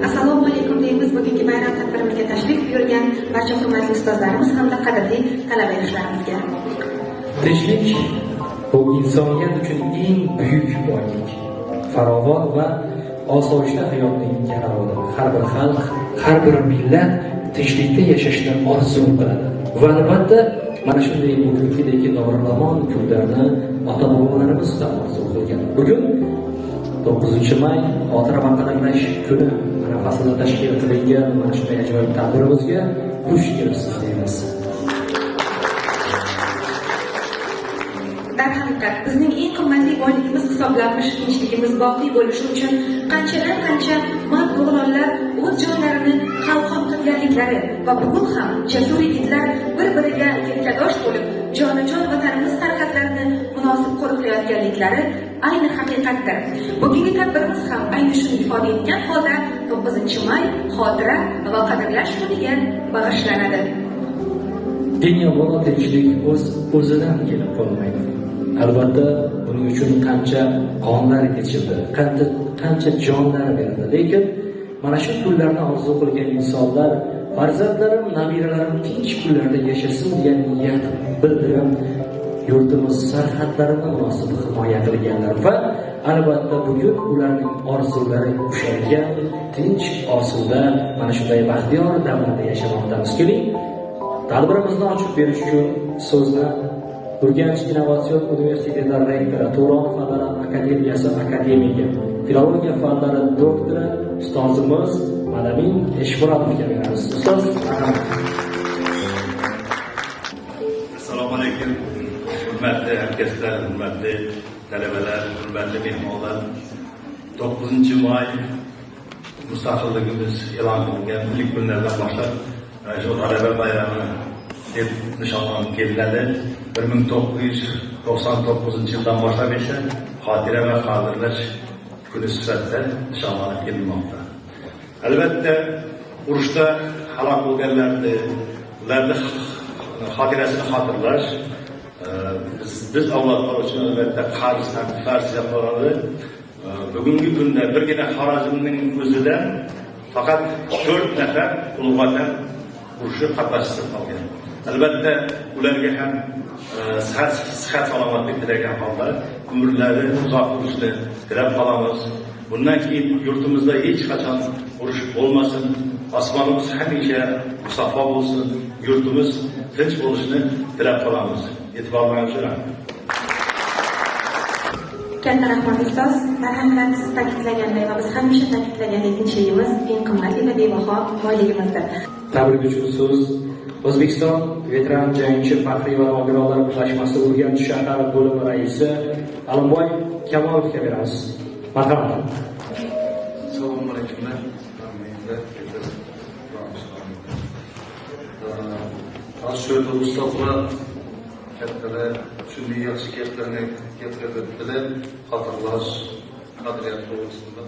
Assalomu alaykum deymiz. Bugungi bayram tadbirimizga tashrif buyurgan barcha hurmatli ustozlarimiz hamda qadrli talaba yoshlarimizga. Tinchlik bu insoniyat uchun eng buyuk boylik. Farovon va osoyishta hayotning garovida har bir xalq, har bir millat tinchlikda yashashni orzu qiladi. Va albatta mana shunday bugungidek davramon kunlarni ota-bobolarimiz ham orzu qilgan. Bugun 9 may xotira va qadrlash kuni arafasida tashkil qilingan mana shunday ajoyib tadbirimizga xush kelibsiz deymiz. Darhaqiqat bizning eng qimmatli boyligimiz hisoblanmish tinchligimiz boqiy bo'lishi uchun qancha mard o'g'lonlar o'z jonlarini qalqon qilganliklari va bugun ham jasur yigitlar bir-biriga yelkadosh bo'lib jonajon vatanimiz sarhadlarini munosib qo'riqlayotganliklari ayni haqiqatdir. Bugungi tadbirimiz ham ayni shuni ifoda etgan holda 9 may xotira va qadrlash kuniga bag'ishlanadi. Eng avvalo tinchlik o'zidan kelib qolmaydi. Albatta buning uchun qancha qonlar kechildi, qancha jonlar berildi. Lekin mana shu kunlarni orzu qilgan insonlar farzandlarim, nabiralarim tinch kunlarda yashasin degan niyat bildirib yurtimiz sarhadlarini munosib himoya qilganlar va albatta bugun ularning orzulari ushalgan, tinch osuda mana shunday baxtiyor davrda yashamoqdamiz. Keling, tadbirimizni ochib berish uchun so'zni Urganch Innovatsion universiteti rektori, Turon fanlari akademiyasi akademigi, filologiya fanlari doktori ustozimiz Malamin Eshmurodovga beramiz. Ustoz, Assalomu alaykum. Hurmatli hamkasblar, hurmatli talabalar, hurmatli mehmonlar. 9 may mustaqilligimiz e'lon qilingan ilk kunlardan boshlab shu G'alaba bayrami deb nishonlanib kelinadi. 1999 yildan boshlab esa xotira va qadrlash kuni sifatida nishonlanib kelinmoqda. Albatta urushda halok bo'lganlarni, ularning xotirasini xotirlash biz avlodlar uchun albatta farz javobi. Bugungi kunda birgina Xorazmning o'zidan faqat 4 nafar ulug' vatan urushi qatnashchisi qolgan. Albatta ularga ham sihat salomatlik tilagan holda umrlari uzoq bo'lishini tilab qolamiz. Bundan keyin yurtimizda hech qachon urush bo'lmasin, osmonimiz hamisha musaffo bo'lsin, yurtimiz tinch bo'lishini tilab qolamiz. E'tiborlaringiz uchun Katta rahmat ustoz. Darhaqiqat siz ta'kidlaganday va biz hamisha ta'kidlagandek tinchligimiz eng qimmatli va bebaho boyligimizdir. Tabrik uchun so'z O'zbekiston veteran jangchi faxriy va nogironlar birlashmasi Urganch shahar bo'limi raisi Alimboy Kamolovga beramiz. Marhamat. Assalomu alaykum. Aslida ustozlar kattalar shunday yaxshi gaplarni gapiradilar, xotirlash qadriyat to'g'risida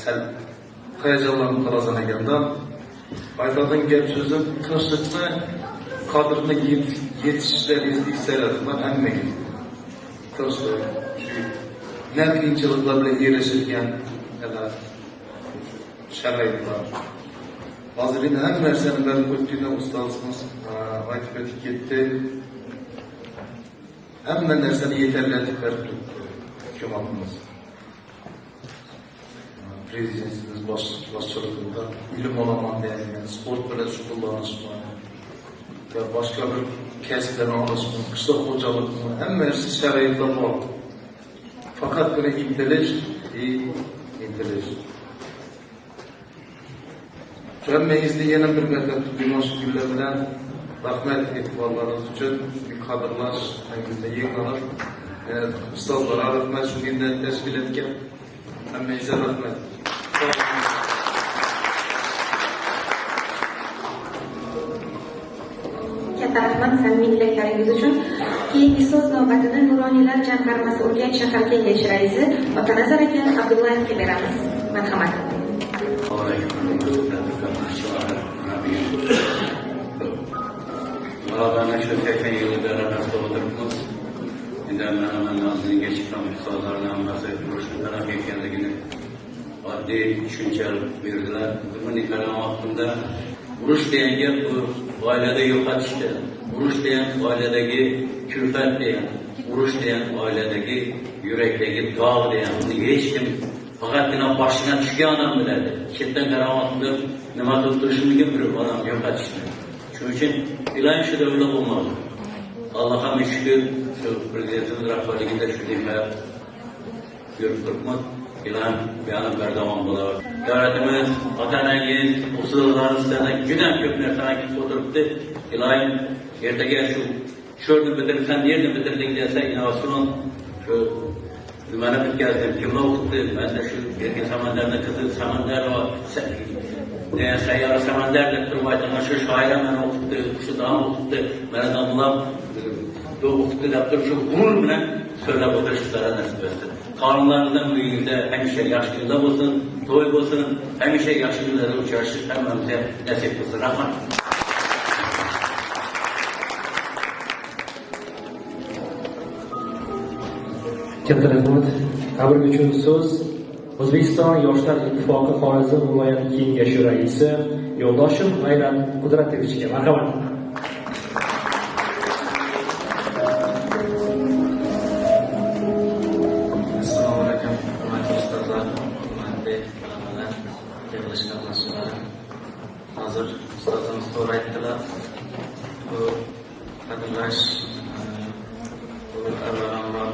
sal hayajonlanib qolasan ekanda aytadigan gap so'zim tinchlikni qadrini yetishishlaringizni istayapman man hammaga. Tinchlik ne qiyinchiliklar bilan erishilgan sharoitlar. Hozir endi hamma narsani bilan o'tgan ustozimiz aytib o'tib ketdi. Hamma narsani yetarlatib berdi hukumatimiz. Prezidentimiz boshchiligida ilm olaman degan, sport bilan shug'ullanishni va boshqa bir kasblarni olishni, qishloq xo'jaligini hamma narsa sharoitlar bor. Faqatgina intilish. Hammangizga yana bir marta tug'ilmoq kunlar bilan rahmat e'tiborlaringiz uchun qadrlash hangizda yig'ilib ustozlar rahmat shunga tashkil etgan hammangizga rahmat. Katta rahmat samimiy-tilaklaringiz uchun. Keyingi so'z navbatini Nuroniylar jamg'armasi Urganch shahar kengashi raisi Otanazar aka Abdullayevga beramiz. Marhamat. Muradan shu 80 yilda rasmda o'tiribmiz. Endi mana nazarga chiqqan ustozlarning hammasi urushni taraf etganligini oddiy tushunchalar berdilar. Buni kalamotimda urush deganga bu oilada yo'qotishdi. Urush degan oiladagi kulfat degan, urush degan oiladagi yurakdagi dog' degan, uni hech kim faqatgina boshidan tushgan odam biladi. Chetdan karamotimda nima qilib turishimga bir odam yo'qotishdi. Shuning uchun iloyim shu davla bo'lmadi. Allohga shukr, shu prezidentimiz rahbarligida shu deyman. Yurib turibmiz. Iloyim beyanib bardavom bo'lar. Davlatimiz, vatanangiz, usullarimizdan juda ko'p narsalarni kutib o'tiribdi. Iloyim ertaga sho'rni bitirsan, yerni bitirding desa, innovatsion shu nimani bitkazdim, kimni o'qitdi, mana shu erkin samandarni qizil samandar va sayyora samandar deb turib aytgan shu shoira meni o'qitdi, shu davom o'qitdi, mana domlab o'qitdi deb turib shu g'urur bilan so'rab o'tirishlarga nasib etdi. Qonunlarimizdan bu yilda hamisha yaxshi kunlar bo'lsin, to'y bo'lsin, hamisha yaxshi kunlarda uchrashish hammamizga nasib qilsin. Rahmat. Katta rahmat. Tabrik uchun so'z O'zbekiston Yoshlar Ittifoqi Xorazm viloyati kengashi raisi Yo'ldoshev G'ayrat Qudratovichga marhamat. Assalomu alaykum, hurmatli ustozlar, hurmatli talabalar, yig'ilishga qatnashchilar. Hozir ustozimiz to'g'ri aytdilar. Bu qadrlash, bu avvalambor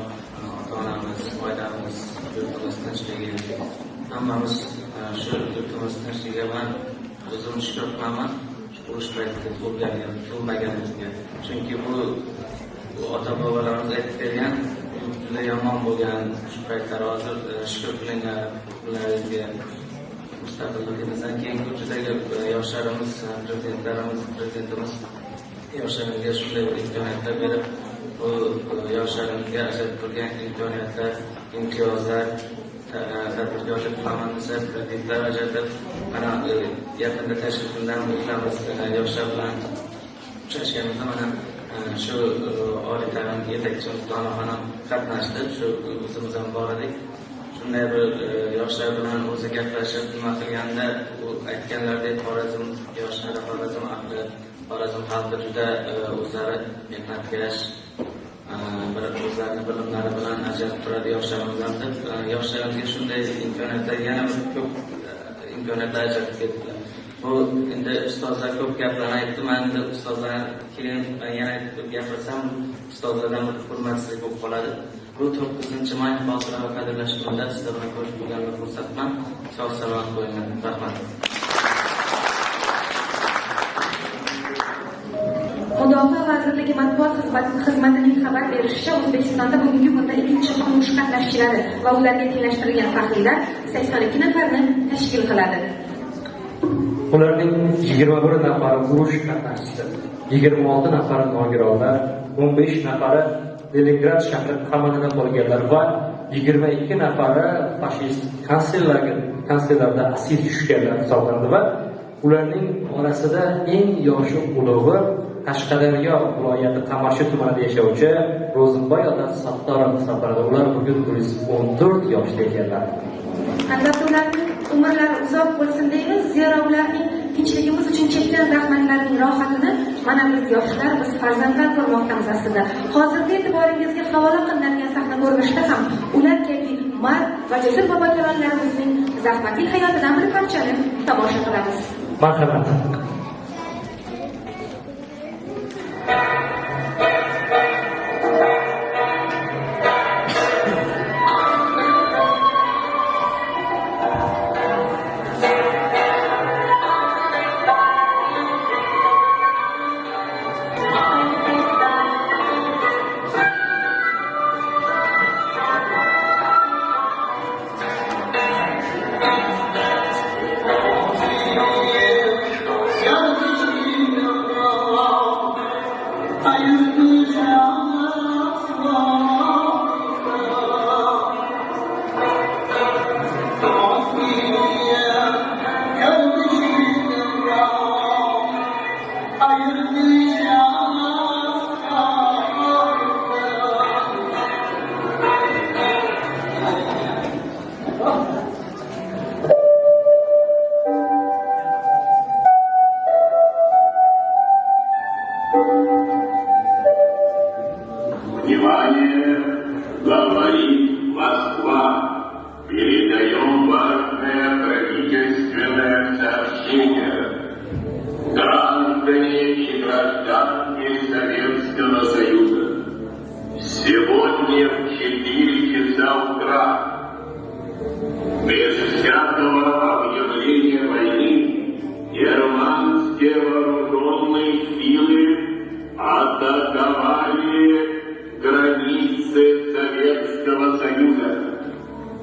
ota-onamiz, oilamiz, yurtimiz tinchligi, hammamiz shu yurtimiz tinchligiga man o'zim shukur qilaman. Urush paytida tug'ilmaganimizga. Chunki bu ota-bobolarimiz aytib bergan, juda yomon bo'lgan shu paytlar hozir shukur qilingan ularga mustaqilligimizdan keyin ko'chadagi yoshlarimiz, prezidentimiz yoshlarimizga shunday bir imkoniyatlar berib, bu yoshlarimizga ajratib turgan imkoniyatlar, imtiyozlar, tadbirkorlik qilaman desa, kreditlar ajratib, mana yaqinda tashrifimdan o'zimiz yoshlar bilan uchrashganimizda mana shu oliy ta'lim yetakchimiz Donaxonim qatnashdi, shu o'zimiz ham bor edik. Shunday bir yoshlar bilan o'zi gaplashib, nima qilganda u aytganlaridek Xorazm yoshlari, Xorazm ahli, Xorazm xalqi juda o'zlari mehnatkash, bir o'zlarini bilimlari bilan ajralib turadi yoshlarimizdan deb, yoshlarimizga shunday imkoniyatlar, yana bir ko'p imkoniyatlar ajratib ketdilar. Bu endi ustozlar ko'p gaplarni aytdi, men endi ustozlar keyin yana aytib gapirsam, ustozlardan bir hurmatsizlik bo'lib qoladi. Bu 9-may xotira va qadrlash kunida sizlar bilan ko'rishib bo'lganimni ko'rsatman. Sog' salomat bo'linglar. Rahmat. Mudofaa vazirligi matbuot xizmatining xabar berishicha, O'zbekistonda bugungi kunda 2-turmush qatnashchilari va ularga tenglashtirilgan faxriylar 82 nafarni tashkil qiladi. Ularning 21 nafari urush qatnashchisi, 26 nafari nogironlar, 15 nafari Leningrad shahri qamalida qolganlar va 22 nafari fashist kanslerlarda asir tushganlar hisoblanadi va ularning orasida eng yoshi ulug'i Qashqadaryo viloyati Qamashi tumanida yashovchi Ro'zimboy ota Sattorov hisoblanadi. Ular bugun 14 yoshda ekanlar. Albatta ularning umrlari uzoq bo'lsin deymiz, zero ularning tinchligimiz uchun chekkan zahmatlarining rohatini mana biz yoshlar, biz farzandlar ko'rmoqdamiz aslida. Hozirgi e'tiboringizga havola qilinadigan sahna ko'rinishida ham ular kabi mard va jasur bobojonlarimizning zahmatli hayotidan bir parchani tomosha qilamiz. Marhamat. Yo атаковали границы Советского Союза.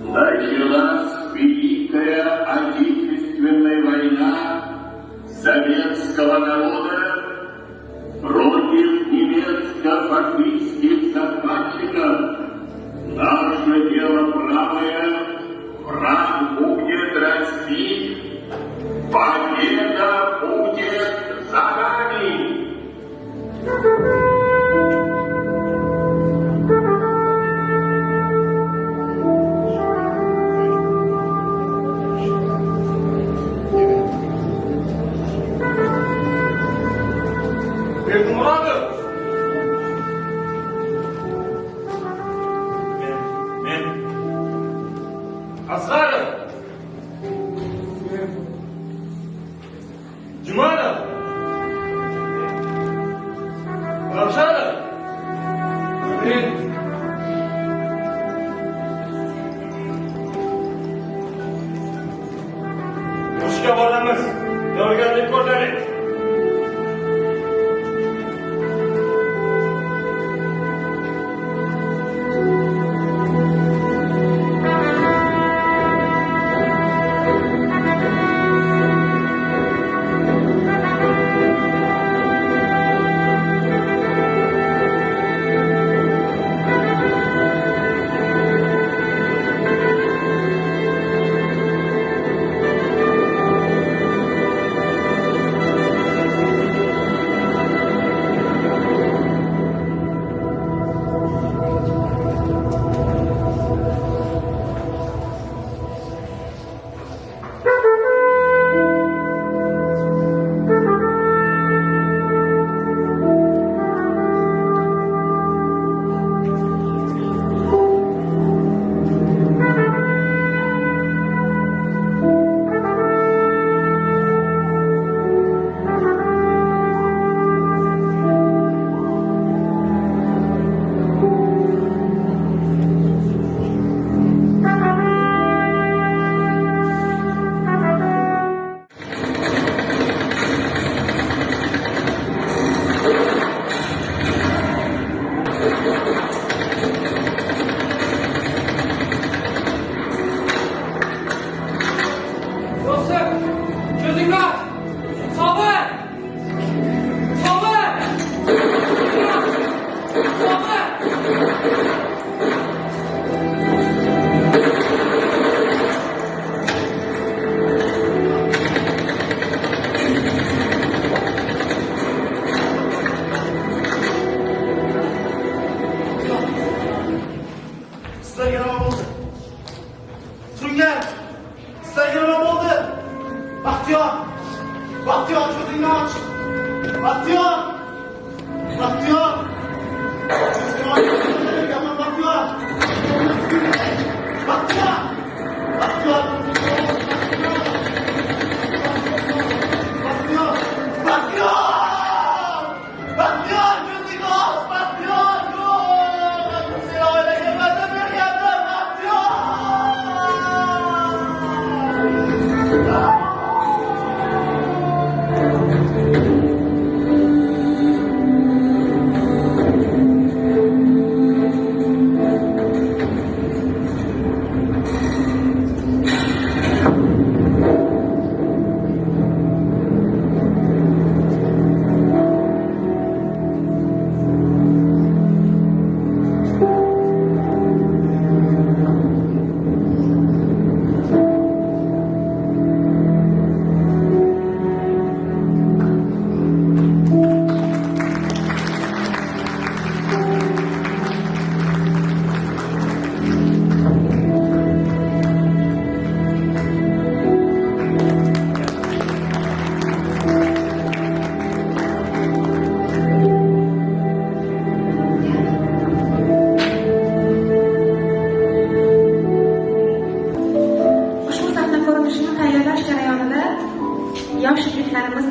Началась Великая Отечественная война советского народа против немецко-фашистских захватчиков. Наше дело правое, враг будет расти, победа будет за нами. Berkumuratov! Men. Asg'arov! Jumanov! Ravshanov! Men. Urushga boramiz. Tayyorgarlik ko'rsating.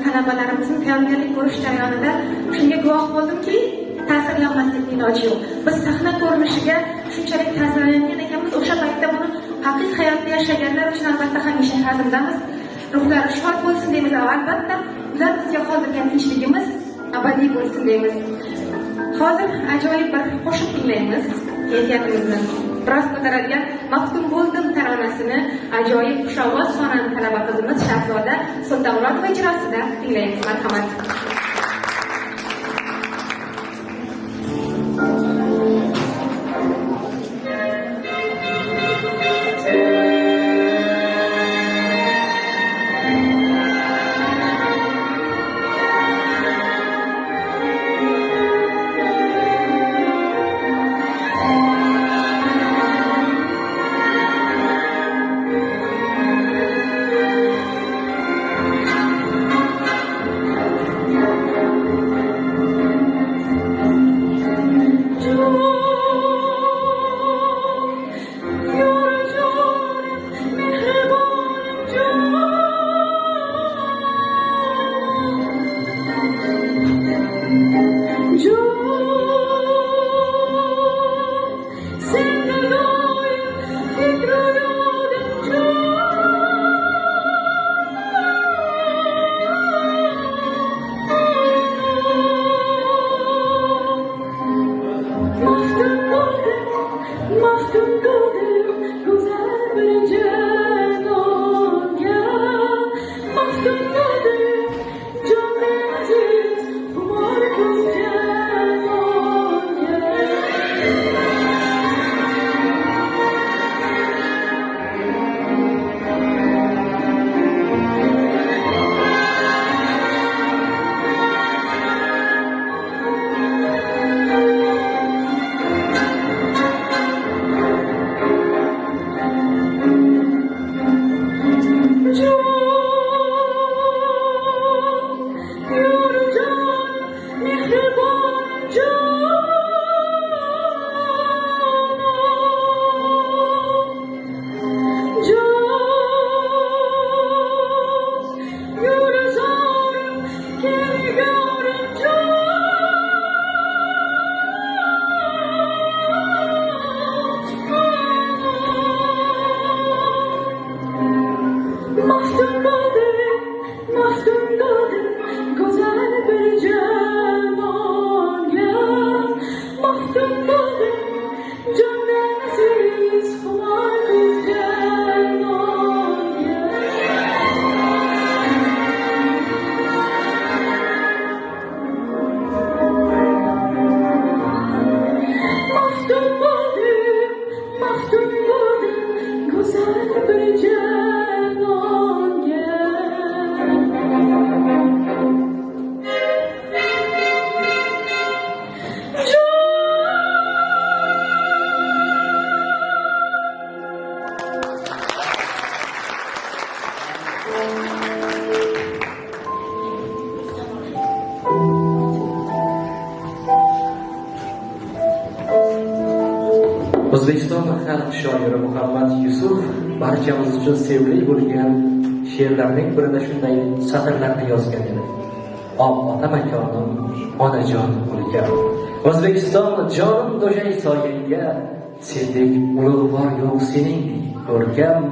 talabalarimizni tayyorgarlik ko'rish jarayonida shunga guvoh bo'ldimki, ta'sirlanmaslikning iloji yo'q. Biz sahna ko'rinishiga shunchalik ta'sirlangan ekanmiz, o'sha paytda buni haqiqiy hayotda yashaganlar uchun albatta hamisha hazildamiz. Ruhlari shod bo'lsin deymiz va albatta ular bizga qoldirgan tinchligimiz abadiy bo'lsin deymiz. hozir ajoyib bir qo'shiq tinglaymiz. Kayfiyatimizni biroz ko'taradigan Maftun bo'ldim taronasini ajoyib xushovoz xonanda talaba qizimiz Shahzoda Sultonmurodova ijrosida tinglaymiz. Marhamat. O'zbekiston xalq shoiri Muhammad Yusuf barchamiz uchun sevimli bo'lgan she'rlarning birida shunday satrlarni yozgan edi. Ota makonim, onajon o'lkam. O'zbekiston jonim do'jay soyangga, sendek ulug'vor yo'q sening ko'rkam,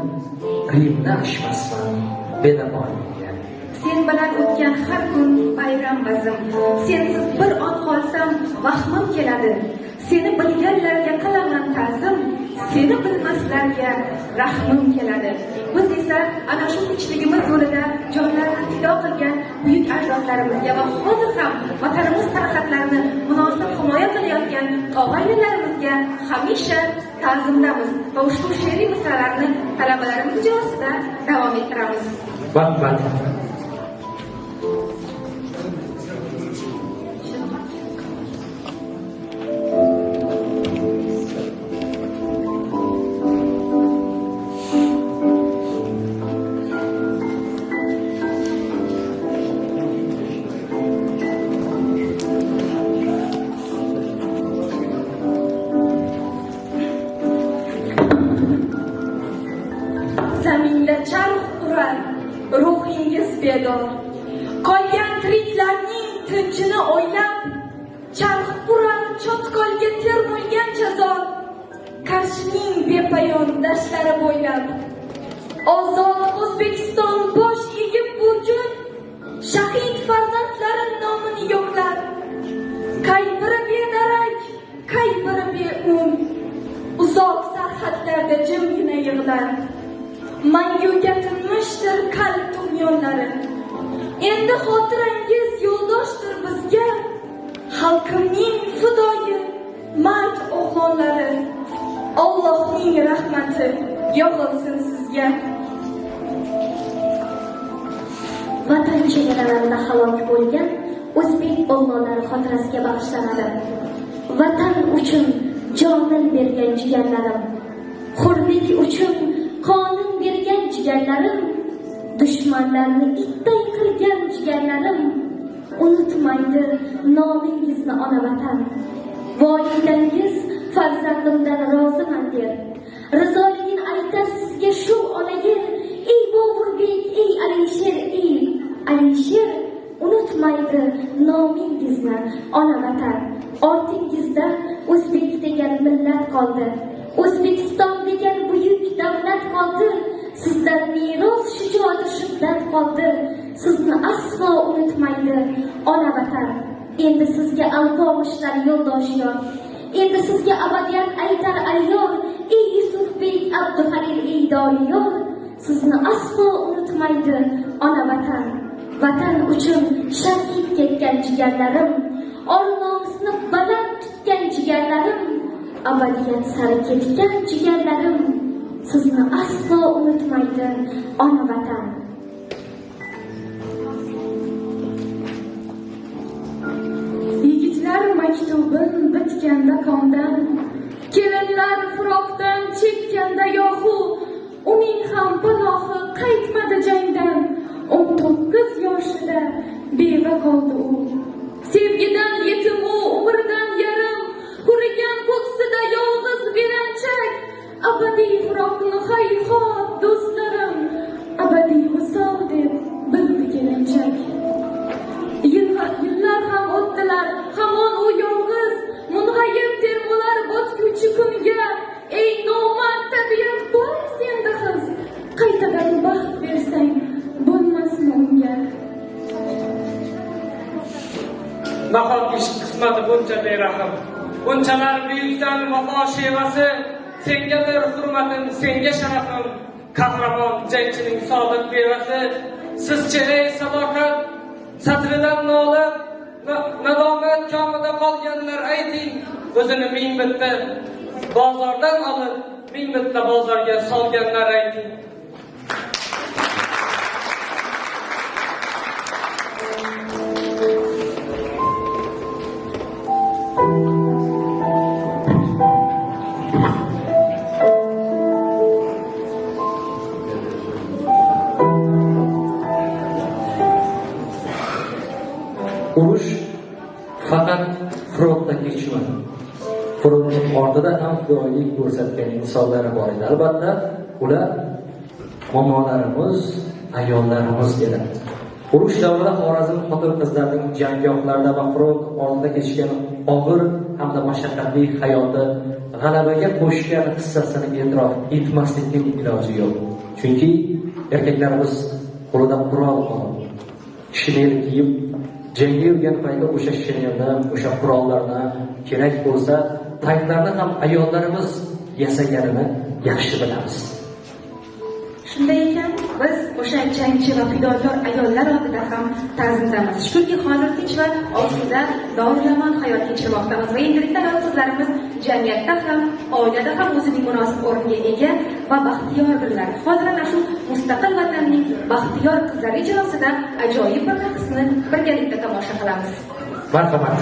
Rimni ashmasman bedaboyingga. Sen bilan o'tgan har kun bayram bazim, sensiz bir on qolsam vahmim keladi. Seni bilganlarga qilaman ta'zim, seni bilmaslarga rahmim keladi. Biz esa ana shu tinchligimiz yo'lida jonlarini fido qilgan buyuk ajdodlarimizga va hozir ham vatanimiz sarohatlarini munosib himoya qilayotgan og'aynilarimizga hamisha ta'zimdamiz va ushbu she'riy misralarni talabalarimiz ijrosida davom ettiramiz. Vaqt. Zaminda charx urar ruhingiz bedor, qolgan tiriklarning tinchini o'ylab, charx urar chotqolga termulgancha zor, Qarshining bepayon dashtlari bo'ylab. Ozod O'zbekiston bosh egib burjun, shahid farzandlari nomini yo'qlar, qaybiri bedar jonlari. Endi xotirangiz yo'ldoshdir bizga, xalqimning fidoyi mard o'g'lonlari. Allohning rahmati yog'ilsin sizga. Vatan chegaralarida halok bo'lgan o'zbek o'g'lonlari xotirasiga bag'ishlanadi. Vatan uchun jonin bergan jigarlarim, hurlik uchun qonun bergan jigarlarim, dushmanlarni itday qilgan jigarlarim, unutmaydi nomingizni ona vatan. Volidangiz farzandimdan roziman der, rizoligini aytar sizga shu onaga. Ey Boburbek, ey Alisher, unutmaydi nomingizni ona vatan. Ortingizda o'zbek degan millat qoldi, O'zbekiston degan buyuk davlat qoldi. Sizdan meros shijoat shiddat qoldi. Sizni aslo unutmaydi ona vatan. Endi sizga alpomishlar yo'ldosh yor, endi sizga abadiyat aytar ayyor. Ey Yusufbek, Abduhalil, ey Doniyor, sizni aslo unutmaydi ona vatan. Vatan uchun shahid ketgan jigarlarim, or-nomusni baland tutgan jigarlarim, abadiyat sari ketgan jigarlarim, sizni aslo unutmaydi ona vatan. Yigitlar maktubin bitganda qondan, kelinlar firoqdan chekkanda yohu, uning ham panohi qaytmadi jangdan. 19 yoshida beva qoldi u. Sevgidan yetim u, umrdan yarim, qurigan ko'ksida yolg'iz belanchak. Abadiy firoqni hayhot do'stlarim, abadiy visol deb bildi kelinchak. Yillar ham o'tdilar, hamon u yolg'iz, mung'ayib termular botguvchi kunga. Ey nomard tabiat, bor senda qiz, qaytadan baxt bersang bo'lmasmi unga? Nahot ish qismati buncha berahm, bunchalar buyuksan vafo shevasi. Senga bir hurmatim, senga sharafim, qahramon jangchining sodiq bevasi. Sizcha ey sadoqat satridan nolib, nadomat komida qolganlar ayting, o'zini ming bitta bozordan olib, ming bitta bozorga solganlar ayting. Urush faqat frontda kechmadi. Frontning ortida ham fidoyilik ko'rsatgan insonlar bor edi. Albatta, ular momolarimiz, ayollarimiz edi. Urush davrida Xorazm xotin-qizlarining janggohlarda va front oldida kechgan og'ir hamda mashaqqatli hayoti g'alabaga qo'shgan hissasini e'tirof etmaslikning iloji yo'q. Chunki erkaklarimiz qo'lida qurol olib, shinel kiyib jangga yurgan paytda o'sha shinelni, o'sha qurollarni kerak bo'lsa tanklarni ham ayollarimiz yasaganini yaxshi bilamiz. Shunday ekan, biz o'sha jangchi va fidokor ayollar oldida ham ta'zimdamiz. Shukrki, hozir tinch va osuda doiralamon hayot kechirmoqdamiz va endilikda ayol qizlarimiz jamiyatda ham, oilada ham o'zining munosib o'rniga ega va baxtiyordirlar. Hozir ana shu mustaqil vatanning baxtiyor qizlari ijrosida ajoyib bir raqsni birgalikda tomosha qilamiz. Marhamat.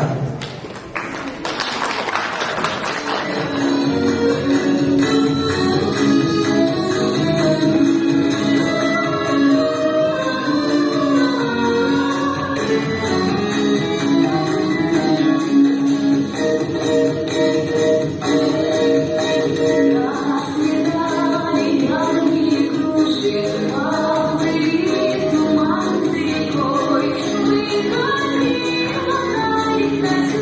Thank you.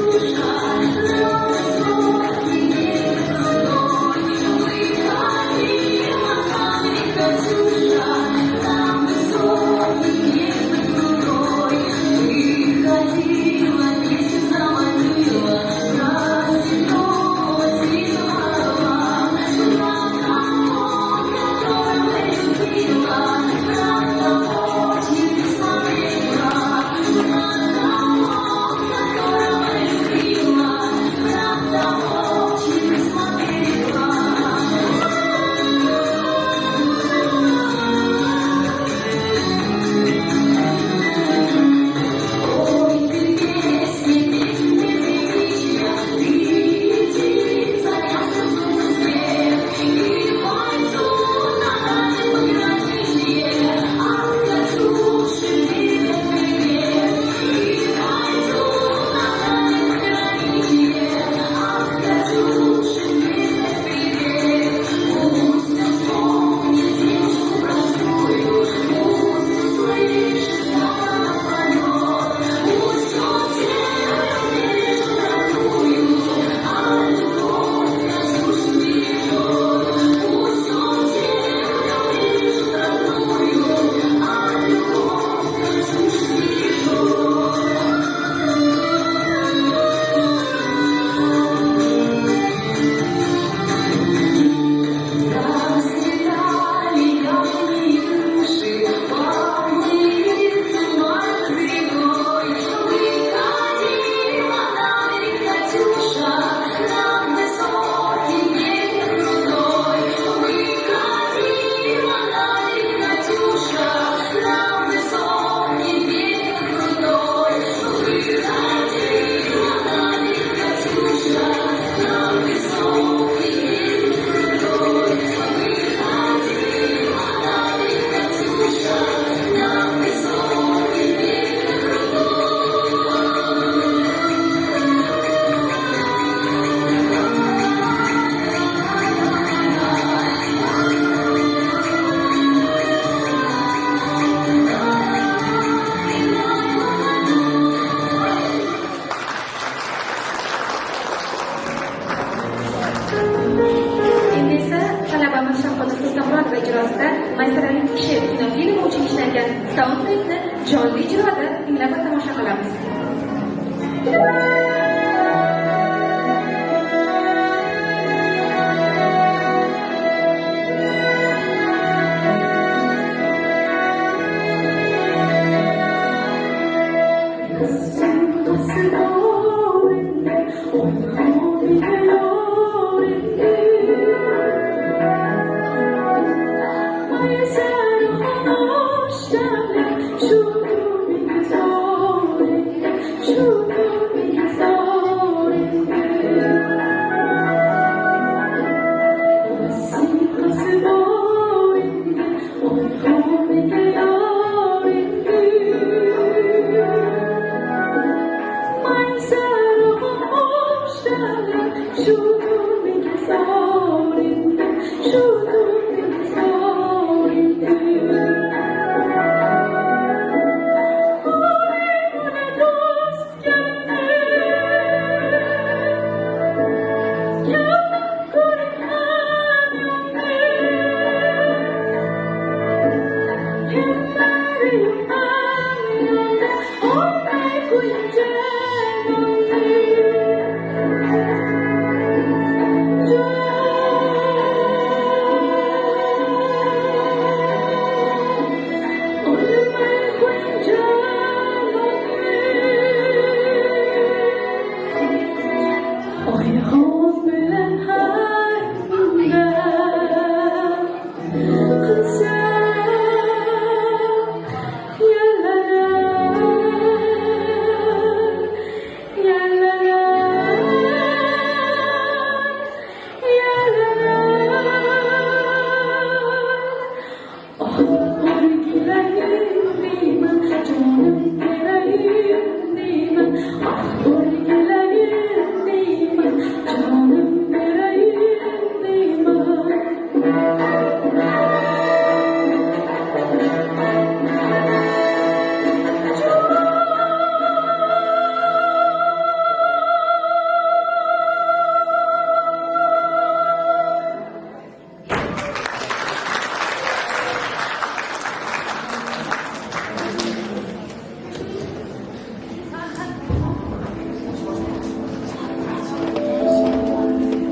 jonli ijroda tinglab va tomosha qilamiz.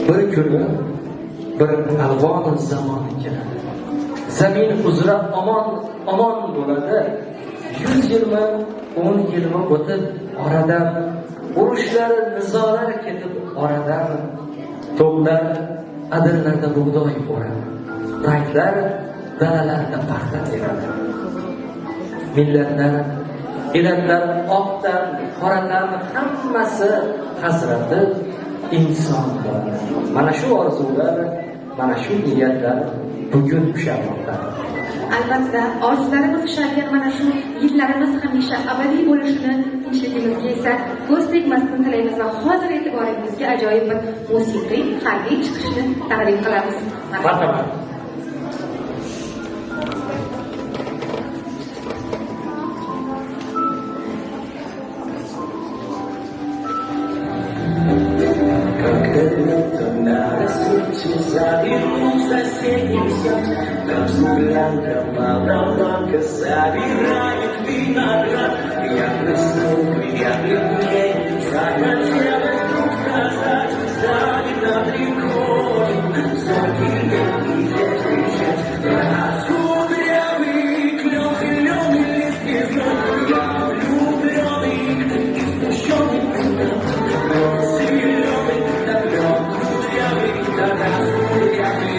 Bir kuni bir alvon zamon keladi. Zamin uzra omon bo'ladi. 100 yilmi, 10 yilmi o'tib oradan urushlar, nizolar ketib oradan to'g'lar, adirlarda bug'doy o'radi. Raytlar dalalarda paxta teradi. Millatlar, elatlar oqdan, qoradan hammasi hasrati inson bo'ladi. Mana shu orzular, mana shu niyatlar bugun ushalmoqda. Albatta, orzularimiz ushalgan mana shu yillarimiz hamisha abadiy bo'lishini, tinchligimizga esa ko'z tegmasini tilaymiz va hozir e'tiboringizga ajoyib bir musiqiy harbiy chiqishni taqdim qilamiz. Marhamat. Как смуглянка молодонка собирает виноград. Я прыснул, я плюней, захотелось вдруг сказать, станет над рекой, зоркий и встречать. Раскудрявый клен, зеленый лист без ног, я влюбленный и смущенный, клен зеленый, да клен кудрявый, да раскудрявый.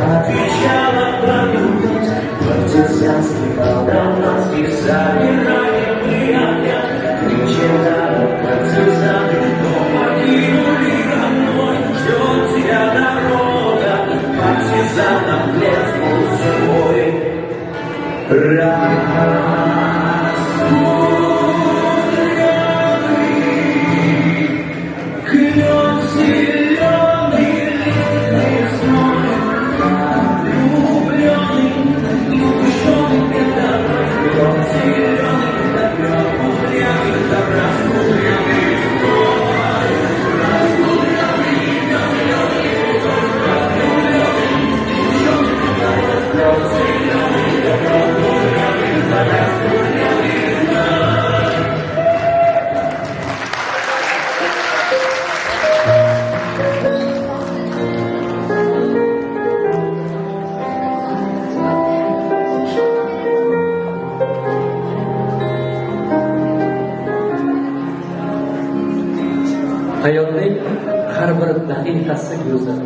Отвечала продумать партизанский молдаванский собираем мы опять. Ничего, партизаны, но покинули родной, ждет тебя народа, партизанам лес свой. Раскудрявый клен зеленый лист весной. hayotning har bir daqiqasi go'zal,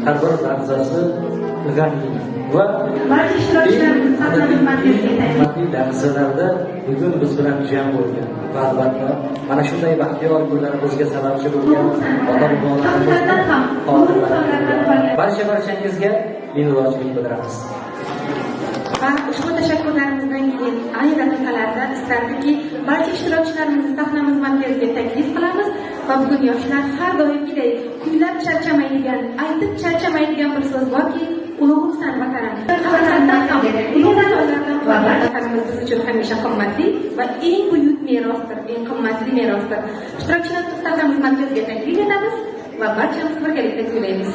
har bir lahzasi g'amgin va barcha ishtirokchilarimiz saqlanib markaziga qimmatli lahzalarda bugun biz bilan jam bo'lgan va albatta mana shunday baxtiyor kunlar bizga sababchi bo'lgan barchangizga minnatdorchilik bildiramiz. Va ushbu tashakkurlarimizdan keyin ayni daqiqalarda istardiki barcha ishtirokchilarimizni sahnamiz markaziga taklif qilamiz va bugun yoshlar har doimgidek kuylab charchamaydigan, aytib charchamaydigan bir so'z borki, ulug'san vatanim. Vatanimiz biz uchun hamisha qimmatli va eng buyuk merosdir, eng qimmatli merosdir. Ishtirokchilarimizni sahnamiz markaziga taklif etamiz va barchamiz birgalikda kuylaymiz.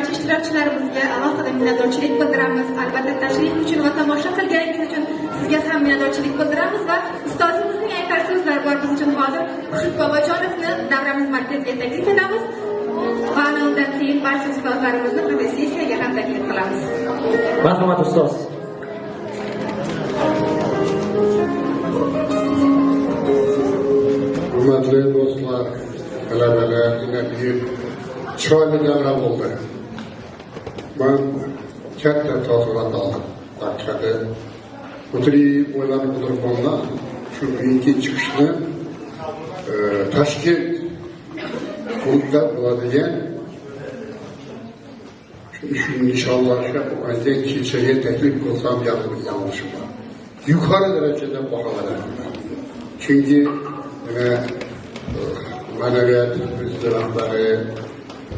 barcha ishtirokchilarimizga alohida minnatdorchilik bildiramiz. Albatta tashrif uchun va tomosha qilganingiz uchun sizga ham minnatdorchilik bildiramiz va ustozimizning aytar so'zlari bor. Biz uchun hozir Xurshid Bobojonovni davramiz markaziga taklif etamiz va ana undan keyin barcha ustozlarimizni fotosessiyaga ham taklif qilamiz. Marhamat ustoz. Hurmatli do'stlar, talabalar, inakib, chiroyli davra bo'ldi. Men katta taassurot oldim. Haqiqatda o'tirib o'ylanib o'tirganlar shu keyingi chiqishni Toshkent klubda bo'ladigan shu inshaalloh shu kechaga taklif qilsam yanglishim bor. Yuqori darajada baholanaman. Chunki ma'naviyat rahbari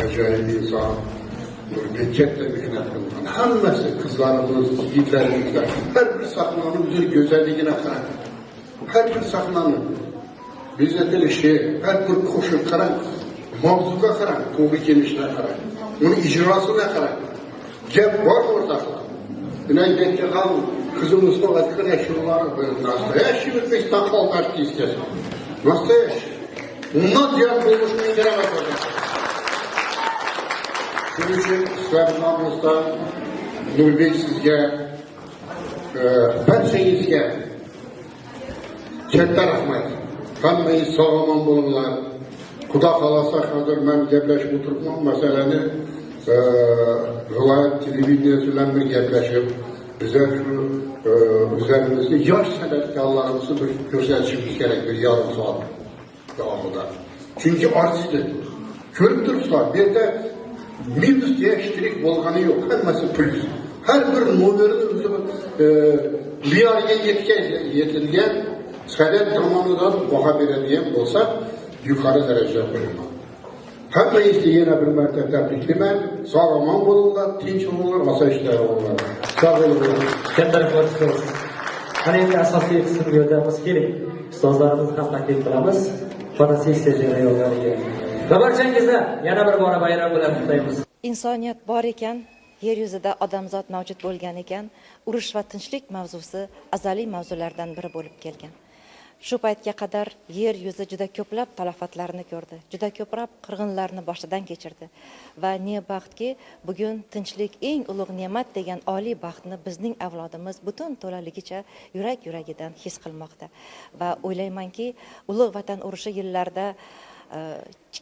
ajoyib inson, katta mehnat qilgan. Hammasi qizlarimiz, yigitlarimiz har bir sahnani o'zi go'zalligini qarang. Har bir sahnani bezatilishi, har bir qo'shiq qarang, mavzuga qarang, to'g'ri kelishini qarang, uni ijrosini qarang. Gap bor o'rtasida. Bundan keyin ham qizimizning aytgan ashulari nastoящий O'zbekiston xalq artistasi. Nastoящий. Undan ziyod bo'lishini kerak bo'ladi. Shuning uchun sizlar namusdan Nurbek sizga barchangizga katta rahmat. Hammangiz sog'-omon bo'linglar. Xudo xolasa hozir men gaplashib o'tiribman masalani viloyat televideniyasi bilan bir gaplashib, bizlar shu o'zlarimizni yosh san'atkorlarimizni bir ko'rsatishimiz kerak bir yarim soat davomida. Chunki artistlar ko'rib turibsizlar, bu yerda minus deyishtirik bo'lgani yo'q, hammasi plyus. Har bir nomerni o'zi me'yorga yetilgan san'at tomonidan baho beradigan bo'lsa, yuqori darajada qo'yaman. Hammangizni yana bir marta tabriklayman. Sog'-omon bo'linglar, tinch bo'linglar, osoyishta bo'linglar. Sog' bo'linglar. Katta rahmat ustoz. Ana endi asosiy qismga o'tamiz. Keling, ustozlarimizni ham taklif qilamiz. Fotosessiya jarayonlariga. Va barchangizga yana bir bora bayram bilan qutlaymiz. Insoniyat bor ekan, yer yuzida odamzod mavjud bo'lgan ekan, urush va tinchlik mavzusi azaliy mavzulardan biri bo'lib kelgan. Shu paytga qadar yer yuzi juda ko'plab talofatlarni ko'rdi, juda ko'plab qirg'inlarni boshidan kechirdi va ne baxtki, bugun tinchlik eng ulug' ne'mat degan oliy baxtni bizning avlodimiz butun to'laligicha yurak-yuragidan his qilmoqda va o'ylaymanki, ulug' vatan urushi yillarida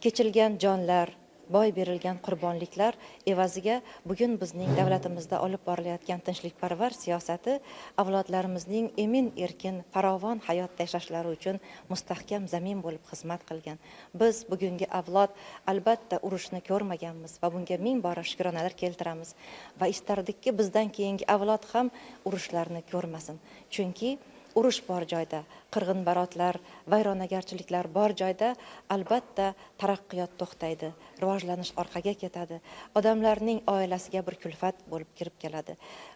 kechilgan jonlar, boy berilgan qurbonliklar evaziga bugun bizning davlatimizda olib borilayotgan tinchlikparvar siyosati avlodlarimizning emin erkin farovon hayot yashashlari uchun mustahkam zamin bo'lib xizmat qilgan. Biz bugungi avlod albatta urushni ko'rmaganmiz va bunga ming bora shukronalar keltiramiz va istardikki bizdan keyingi avlod ham urushlarni ko'rmasin. Chunki urush bor joyda, qirg'in-barotlar, vayronagarchiliklar bor joyda albatta taraqqiyot to'xtaydi, rivojlanish orqaga ketadi, odamlarning oilasiga bir kulfat bo'lib kirib keladi.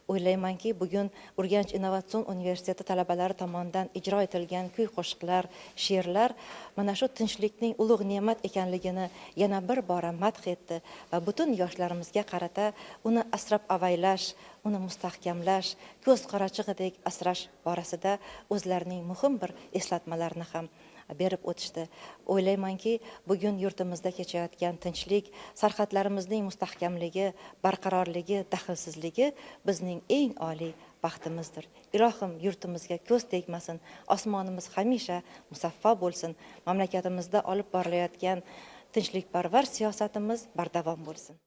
O'ylaymanki, bugun Urganch Innovatsion universiteti talabalari tomonidan ijro etilgan kuy-qo'shiqlar, she'rlar mana shu tinchlikning ulug' ne'mat ekanligini yana bir bora madh etdi va butun yoshlarimizga qarata uni asrab-avaylash, uni mustahkamlash, ko'z qarachig'idek asrash borasida o'zlarining muhim bir eslatmalarni ham berib o'tishdi. O'ylaymanki, bugun yurtimizda kechayotgan tinchlik, sarhadlarimizning mustahkamligi, barqarorligi, daxlsizligi bizning eng oliy baxtimizdir. Ilohim yurtimizga ko'z tegmasin, osmonimiz hamisha musaffo bo'lsin, mamlakatimizda olib borilayotgan tinchlikparvar siyosatimiz bardavom bo'lsin.